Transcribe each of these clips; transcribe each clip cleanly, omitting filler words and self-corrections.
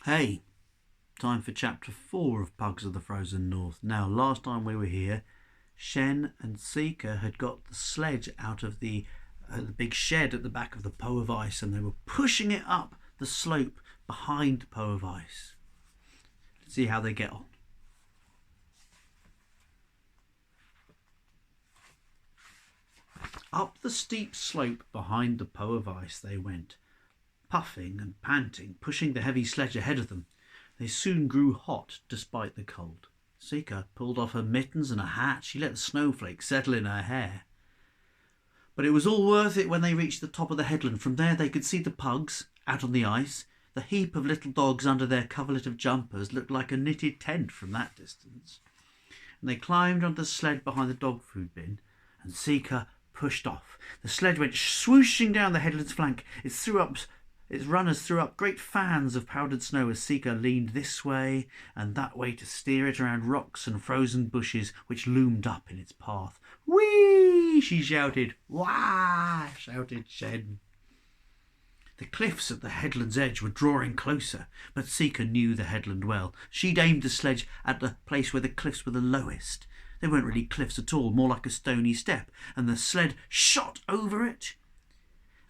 Hey, time for chapter 4 of Pugs of the Frozen North. Now, last time we were here, Shen and Sika had got the sledge out of the big shed at the back of the Poe of Ice, and they were pushing it up the slope behind the Poe of Ice. Let's see how they get on. Up the steep slope behind the Poe of Ice they went, puffing and panting, pushing the heavy sledge ahead of them. They soon grew hot despite the cold. Sika pulled off her mittens and a hat. She let the snowflakes settle in her hair. But it was all worth it when they reached the top of the headland. From there they could see the pugs out on the ice. The heap of little dogs under their coverlet of jumpers looked like a knitted tent from that distance. And they climbed onto the sled behind the dog food bin, and Sika pushed off. The sled went swooshing down the headland's flank. Its runners threw up great fans of powdered snow as Sika leaned this way and that way to steer it around rocks and frozen bushes which loomed up in its path. Whee! She shouted. Wah! Shouted Shen. The cliffs at the headland's edge were drawing closer, but Sika knew the headland well. She'd aimed the sledge at the place where the cliffs were the lowest. They weren't really cliffs at all, more like a stony step, and the sled shot over it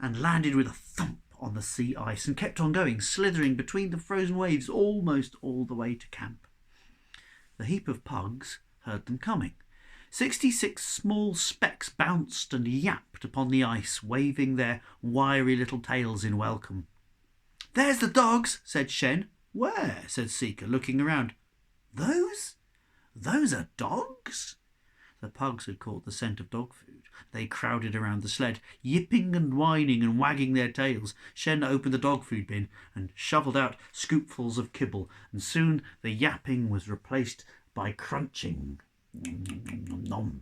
and landed with a thump on the sea ice and kept on going, slithering between the frozen waves almost all the way to camp. The heap of pugs heard them coming. 66 small specks bounced and yapped upon the ice, waving their wiry little tails in welcome. "There's the dogs," said Shen. "Where?" said Sika, looking around. Those are dogs?" The pugs had caught the scent of dog food. They crowded around the sled, yipping and whining and wagging their tails. Shen opened the dog food bin and shoveled out scoopfuls of kibble, and soon the yapping was replaced by crunching. Nom.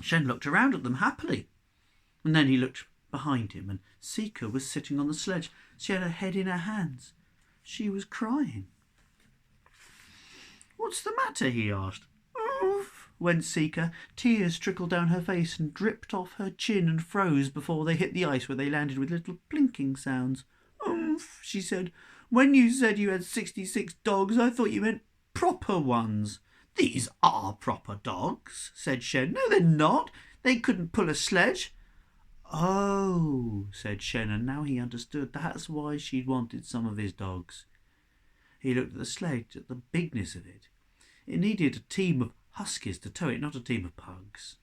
Shen looked around at them happily, and then he looked behind him, and Sika was sitting on the sledge. She had her head in her hands. She was crying. "What's the matter?" he asked. "Oof," went Sika. Tears trickled down her face and dripped off her chin and froze before they hit the ice, where they landed with little plinking sounds. "Oof," she said. "When you said you had 66 dogs, I thought you meant proper ones." "These are proper dogs," said Shen. "No, they're not. They couldn't pull a sledge." "Oh," said Shen, and now he understood. That's why she'd wanted some of his dogs. He looked at the sledge, at the bigness of it. It needed a team of huskies to tow it, not a team of pugs.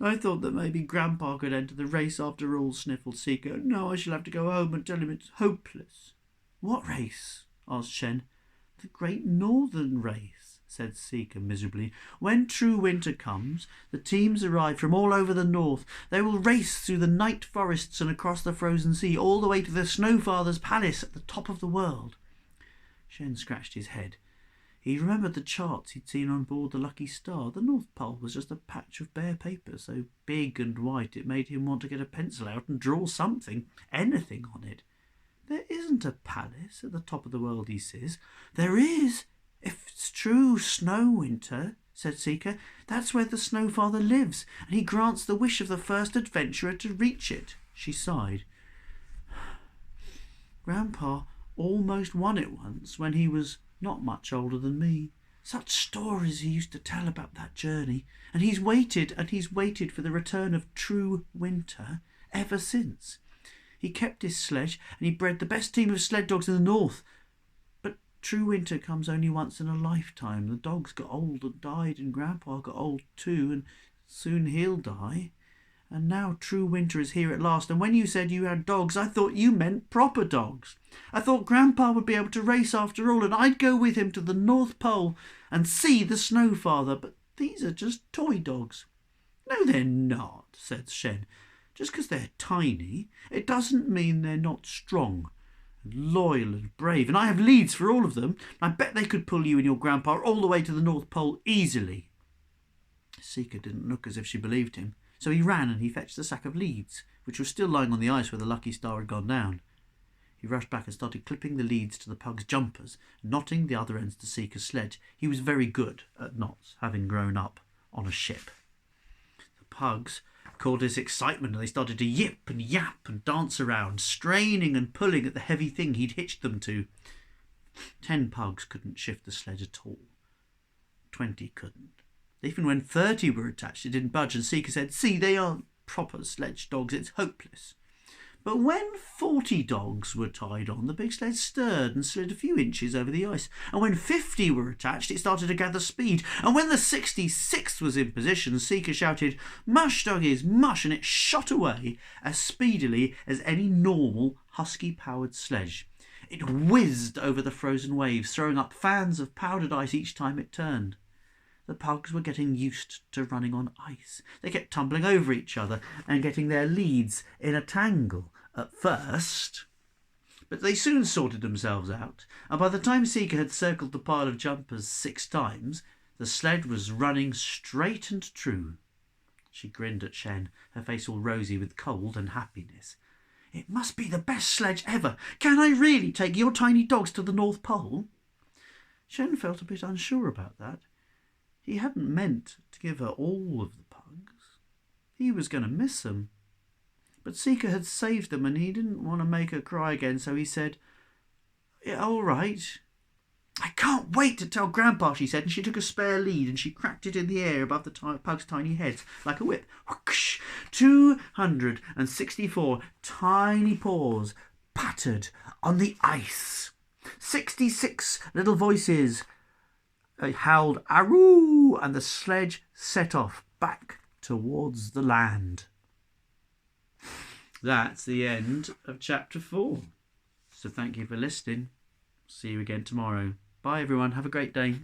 "I thought that maybe Grandpa could enter the race after all," sniffled Sika. "Now I shall have to go home and tell him it's hopeless." "What race?" asked Shen. "The Great Northern Race," said Sika miserably. "When true winter comes, the teams arrive from all over the north. They will race through the night forests and across the frozen sea, all the way to the Snowfather's palace at the top of the world." Shen scratched his head. He remembered the charts he'd seen on board the Lucky Star. The North Pole was just a patch of bare paper, so big and white it made him want to get a pencil out and draw something, anything on it. "There isn't a palace at the top of the world," he says. "There is, if it's true snow winter," said Sika. "That's where the Snowfather lives, and he grants the wish of the first adventurer to reach it." She sighed. "Grandpa almost won it once when he was not much older than me. Such stories he used to tell about that journey, and he's waited for the return of true winter ever since. He kept his sledge, and he bred the best team of sled dogs in the north. But true winter comes only once in a lifetime. The dogs got old and died, and Grandpa got old too, and soon he'll die. And now true winter is here at last, and when you said you had dogs, I thought you meant proper dogs. I thought Grandpa would be able to race after all, and I'd go with him to the North Pole and see the Snowfather, but these are just toy dogs." "No, they're not," said Shen. "Just because they're tiny, it doesn't mean they're not strong and loyal and brave, and I have leads for all of them. I bet they could pull you and your Grandpa all the way to the North Pole easily." Sika didn't look as if she believed him. So he ran and he fetched the sack of leads, which was still lying on the ice where the Lucky Star had gone down. He rushed back and started clipping the leads to the pugs' jumpers, knotting the other ends to Sika's sledge. He was very good at knots, having grown up on a ship. The pugs called his excitement, and they started to yip and yap and dance around, straining and pulling at the heavy thing he'd hitched them to. 10 pugs couldn't shift the sled at all. 20 couldn't. Even when 30 were attached, it didn't budge, and Sika said, "See, they aren't proper sledge dogs, it's hopeless." But when 40 dogs were tied on, the big sled stirred and slid a few inches over the ice. And when 50 were attached, it started to gather speed. And when the 66th was in position, Sika shouted, "Mush, doggies, mush!" and it shot away as speedily as any normal husky-powered sledge. It whizzed over the frozen waves, throwing up fans of powdered ice each time it turned. The pugs were getting used to running on ice. They kept tumbling over each other and getting their leads in a tangle at first. But they soon sorted themselves out, and by the time Sika had circled the pile of jumpers 6 times, the sled was running straight and true. She grinned at Shen, her face all rosy with cold and happiness. "It must be the best sledge ever. Can I really take your tiny dogs to the North Pole?" Shen felt a bit unsure about that. He hadn't meant to give her all of the pugs. He was going to miss them. But Sika had saved them, and he didn't want to make her cry again, so he said, "Yeah, all right." "I can't wait to tell Grandpa," she said, and she took a spare lead and she cracked it in the air above the pugs' tiny heads like a whip. Whoosh! 264 tiny paws pattered on the ice. 66 little voices howled "Aroo!" and the sledge set off back towards the land. That's the end of chapter 4. So thank you for listening. See you again tomorrow. Bye everyone. Have a great day.